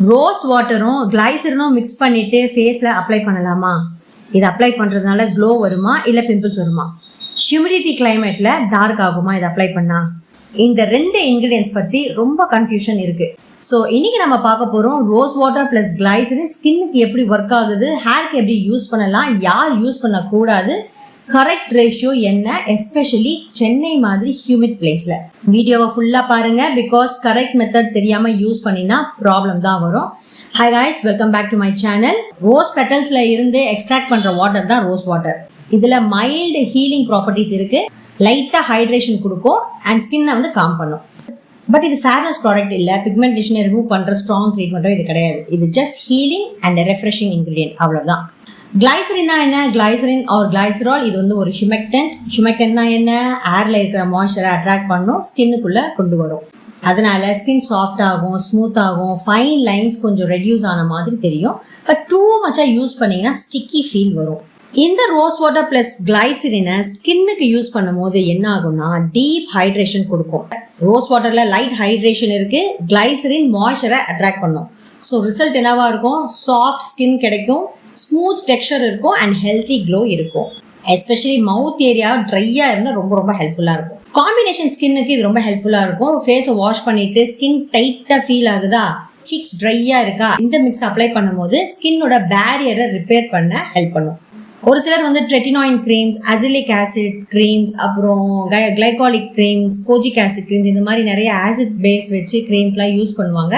Rose வாட்டரும் கிளைசரினும் mix பண்ணிட்டு ஃபேஸில் apply பண்ணலாமா? இது அப்ளை பண்ணுறதுனால க்ளோ வருமா இல்லை பிம்பிள்ஸ் வருமா? ஹியூமிடிட்டி கிளைமேட்டில் டார்க் ஆகுமா இது அப்ளை பண்ணா? இந்த ரெண்டு இன்க்ரீடியன்ஸ் பற்றி ரொம்ப கன்ஃபியூஷன் இருக்குது. ஸோ இன்னைக்கு நம்ம பார்க்க போகிறோம் ரோஸ் வாட்டர் ப்ளஸ் கிளைசரின் ஸ்கின்னுக்கு எப்படி ஒர்க் ஆகுது, ஹேருக்கு எப்படி யூஸ் பண்ணலாம், யார் யூஸ் பண்ணக்கூடாது, கரெக்ட் ரேஷியோ என்ன, எஸ்பெஷலி சென்னை மாதிரி ஹியூமிட் பிளேஸ்ல. வீடியோவை ஃபுல்லா பாருங்க, பிகாஸ் கரெக்ட் மெத்தட் தெரியாம யூஸ் பண்ணினா ப்ராப்ளம் தான் வரும். Hi guys, welcome back to my channel. Rose பெட்டல்ஸ்ல இருந்து எக்ஸ்ட்ராக்ட் பண்ற வாட்டர் தான் ரோஸ் வாட்டர். இதுல மைல்டு ஹீலிங் ப்ராப்பர்ட்டிஸ் இருக்கு, லைட்டா ஹைட்ரேஷன் கொடுக்கும் அண்ட் ஸ்கின்னை வந்து காம் பண்ணும். பட் இது ஃபேர்னஸ் ப்ராடக்ட் இல்லை, பிக்மெண்டேஷனை ரிமூவ் பண்ற ஸ்ட்ராங் ட்ரீட்மெண்ட்டோ இது கிடையாது. இது just healing and refreshing ingredient, அவ்வளவுதான். கிளைசரின்னா என்ன? கிளைசரின் ஆர் கிளைசரால் இது வந்து ஒரு ஹியூமெக்டன்ட். ஹியூமெக்டன்ட்னா என்ன? ஏர்ல இருக்கிற மாய்ஸ்சரை அட்ராக்ட் பண்ணும், ஸ்கின்னுக்குள்ள கொண்டு வரும். அதனால ஸ்கின் சாஃப்ட் ஆகும், ஸ்மூத் ஆகும், ஃபைன் லைன்ஸ் கொஞ்சம் ரெடியூஸ் ஆன மாதிரி தெரியும். பட் டூ மச்சா யூஸ் பண்ணீங்கன்னா ஸ்டிக்கி ஃபீல் வரும். இந்த ரோஸ் வாட்டர் பிளஸ் கிளைசரினை ஸ்கின்னுக்கு யூஸ் பண்ணும் போது என்ன ஆகும்னா டீப் ஹைட்ரேஷன் கொடுக்கும். ரோஸ் வாட்டர்ல லைட் ஹைட்ரேஷன் இருக்கு, கிளைசரின் மாய்ஸ்சரை அட்ராக்ட் பண்ணும். ஸோ ரிசல்ட் என்னவா இருக்கும்? சாஃப்ட் ஸ்கின் கிடைக்கும், ஸ்மூத் டெக்ஸ்சர் இருக்கும் அண்ட் ஹெல்த்தி க்ளோ இருக்கும். எஸ்பெஷலி மவுத் ஏரியா ட்ரையாக இருந்தால் ரொம்ப ரொம்ப ஹெல்ப்ஃபுல்லாக இருக்கும். காம்பினேஷன் ஸ்கின்னுக்கு இது ரொம்ப ஹெல்ப்ஃபுல்லாக இருக்கும். ஃபேஸை வாஷ் பண்ணிட்டு ஸ்கின் டைட்டாக ஃபீல் ஆகுதா, சீக்ஸ் ட்ரையாக இருக்கா, இந்த மிக்ஸ் அப்ளை பண்ணும்போது ஸ்கின்னோட பேரியரை ரிப்பேர் பண்ண ஹெல்ப் பண்ணும். ஒரு சிலர் வந்து ட்ரெட்டினாயின் க்ரீம்ஸ், அசிலிக் ஆசிட் க்ரீம்ஸ், அப்புறம் glycolic creams, kojic acid creams, இந்த மாதிரி நிறைய ஆசிட் பேஸ் வச்சு க்ரீம்ஸ்லாம் யூஸ் பண்ணுவாங்க.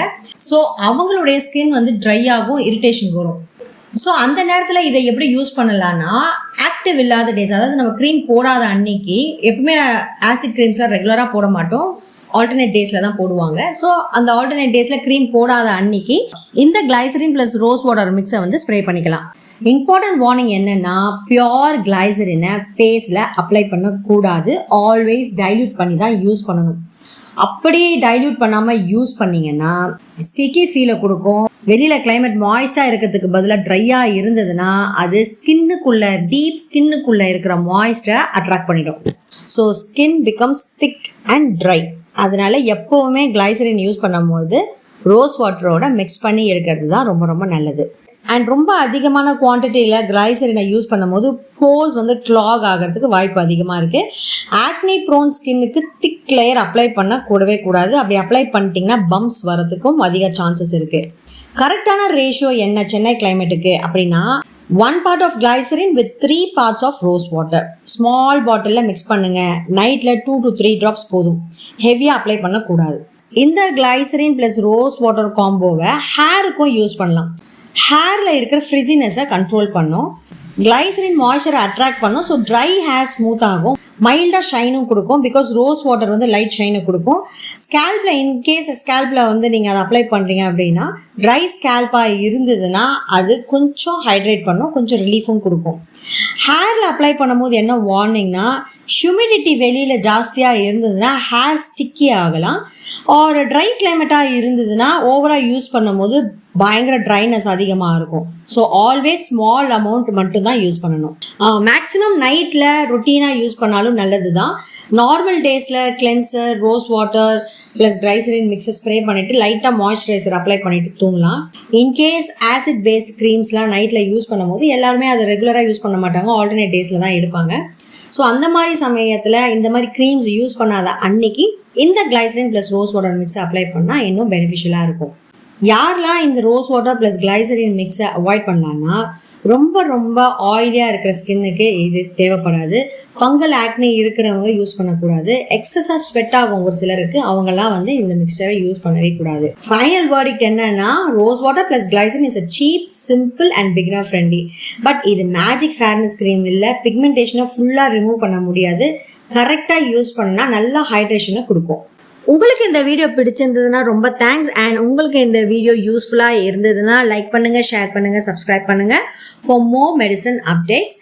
ஸோ அவங்களுடைய ஸ்கின் வந்து ட்ரை ஆகும், இரிட்டேஷன் வரும். ஸோ அந்த நேரத்தில் இதை எப்படி யூஸ் பண்ணலான்னா, ஆக்டிவ் இல்லாத டேஸ், அதாவது நம்ம க்ரீம் போடாத அன்னைக்கு, எப்பவுமே ஆசிட் க்ரீம்ஸ்லாம் ரெகுலராக போட மாட்டோம், ஆல்டர்னேட் டேஸில் தான் போடுவாங்க. ஸோ அந்த ஆல்டர்னேட் டேஸில் க்ரீம் போடாத அன்னைக்கு இந்த கிளைசரின் ப்ளஸ் ரோஸ் வாட்டர் மிக்ஸை வந்து ஸ்ப்ரே பண்ணிக்கலாம். இம்பார்ட்டன்ட் வார்னிங் என்னன்னா, பியோர் கிளைசரினை ஃபேஸில் அப்ளை பண்ணக்கூடாது, ஆல்வேஸ் டைல்யூட் பண்ணி தான் யூஸ் பண்ணணும். அப்படியே டைல்யூட் பண்ணாமல் யூஸ் பண்ணிங்கன்னா ஸ்டிக்கி ஃபீலை கொடுக்கும். வெளியில் கிளைமேட் மாய்ஸ்டாக இருக்கிறதுக்கு பதிலாக ட்ரையாக இருந்ததுன்னா அது ஸ்கின்னுக்குள்ளே, டீப் ஸ்கின்னுக்குள்ளே இருக்கிற மாய்ஸ்டரை அட்ராக்ட் பண்ணிடும். So skin becomes thick and try. அதனால எப்போவுமே கிளைசரின் யூஸ் பண்ணும் போது ரோஸ் வாட்டரோட மிக்ஸ் பண்ணி எடுக்கிறது தான் ரொம்ப ரொம்ப நல்லது. அண்ட் ரொம்ப அதிகமான குவான்டிட்டியில் கிளைசரினை யூஸ் பண்ணும்போது போர்ஸ் வந்து கிளாக் ஆகிறதுக்கு வாய்ப்பு அதிகமாக இருக்குது. ஆக்னி ப்ரோன் ஸ்கின்னுக்கு திக் லேயர் அப்ளை பண்ண கூடவே கூடாது. அப்படி அப்ளை பண்ணிட்டீங்கன்னா பம்ப்ஸ் வரதுக்கும் அதிக சான்சஸ் இருக்குது. கரெக்டான ரேஷியோ என்ன சென்னை கிளைமேட்டுக்கு அப்படின்னா, 1 part of glycerin with 3 parts of rose water. Small பாட்டிலில் மிக்ஸ் பண்ணுங்கள். நைட்டில் 2 to 3 drops போதும், ஹெவியாக அப்ளை பண்ணக்கூடாது. இந்த கிளைசரின் ப்ளஸ் ரோஸ் வாட்டர் காம்போவை ஹேருக்கும் யூஸ் பண்ணலாம். ஹேரில் இருக்கிற ஃப்ரிஸினஸை கண்ட்ரோல் பண்ணும், கிளைசரின் மாய்ஸ்சரை அட்ராக்ட் பண்ணும். ஸோ ட்ரை ஹேர் ஸ்மூத் ஆகும், மைல்டாக ஷைனும் கொடுக்கும். பிகாஸ் ரோஸ் வாட்டர் வந்து லைட் ஷைனை கொடுக்கும். ஸ்கேல்பில், இன்கேஸ் ஸ்கேல்பில் வந்து நீங்கள் அதை அப்ளை பண்ணுறீங்க அப்படின்னா, ட்ரை ஸ்கேல்பாக இருந்ததுன்னா அது கொஞ்சம் ஹைட்ரேட் பண்ணும், கொஞ்சம் ரிலீஃபும் கொடுக்கும். ஹேரில் அப்ளை பண்ணும்போது என்ன வார்னிங்னா, ஹியூமிடிட்டி வெளியில் ஜாஸ்தியாக இருந்ததுன்னா ஹேர் ஸ்டிக்கி ஆகலாம். ஒரு ட்ரை கிளைமேட்டாக இருந்ததுன்னா ஓவராக யூஸ் பண்ணும்போது பயங்கர ட்ரைனஸ் அதிகமாக இருக்கும். ஸோ ஆல்வேஸ் ஸ்மால் அமௌண்ட் மட்டும்தான் யூஸ் பண்ணணும். மேக்ஸிமம் நைட்டில் ரொட்டீனாக யூஸ் பண்ணாலும் நல்லது தான். நார்மல் டேஸில் cleanser, rose water plus glycerin மிக்ஸை ஸ்ப்ரே பண்ணிவிட்டு லைட்டாக மாய்ஸ்சரைசர் அப்ளை பண்ணிவிட்டு தூங்கலாம். இன்கேஸ் ஆசிட் பேஸ்ட் க்ரீம்ஸ்லாம் நைட்டில் யூஸ் பண்ணும்போது எல்லாருமே அதை ரெகுலராக யூஸ் பண்ண மாட்டாங்க, ஆல்டர்னேட் டேஸில் தான் எடுப்பாங்க. ஸோ அந்த மாதிரி சமயத்தில் இந்த மாதிரி க்ரீம்ஸ் யூஸ் பண்ணாத அன்னைக்கு இந்த கிளைசரின் ப்ளஸ் ரோஸ் வாட்டர் மிக்ஸை அப்ளை பண்ணால் இன்னும் பெனிஃபிஷியலாக இருக்கும். யாரெல்லாம் இந்த rose water plus glycerin மிக்ஸை avoid பண்ணலான்னா, ரொம்ப ரொம்ப ஆயிலியாக இருக்கிற ஸ்கின்னுக்கு இது தேவைப்படாது. ஃபங்கல் ஆக்னி இருக்கிறவங்க யூஸ் பண்ணக்கூடாது. எக்ஸஸாக ஸ்வெட் ஆகும் ஒரு சிலருக்கு, அவங்கெல்லாம் வந்து இந்த மிக்சரை யூஸ் பண்ணவே கூடாது. ஃபைனல் வேர்டிக்ட் என்னன்னா, rose water plus glycerin is a cheap, simple and beginner friendly. But இது மேஜிக் ஃபேர்னஸ் க்ரீம் இல்லை, பிக்மெண்டேஷனை ஃபுல்லாக ரிமூவ் பண்ண முடியாது. கரெக்டாக யூஸ் பண்ணால் நல்லா ஹைட்ரேஷனை கொடுக்கும். உங்களுக்கு இந்த வீடியோ பிடிச்சிருந்ததுன்னா ரொம்ப தேங்க்ஸ். அண்ட் உங்களுக்கு இந்த வீடியோ யூஸ்ஃபுல்லாக இருந்ததுன்னா லைக் பண்ணுங்கள், ஷேர் பண்ணுங்கள், சப்ஸ்கிரைப் பண்ணுங்கள் ஃபார் மோர் மெடிசன் அப்டேட்ஸ்.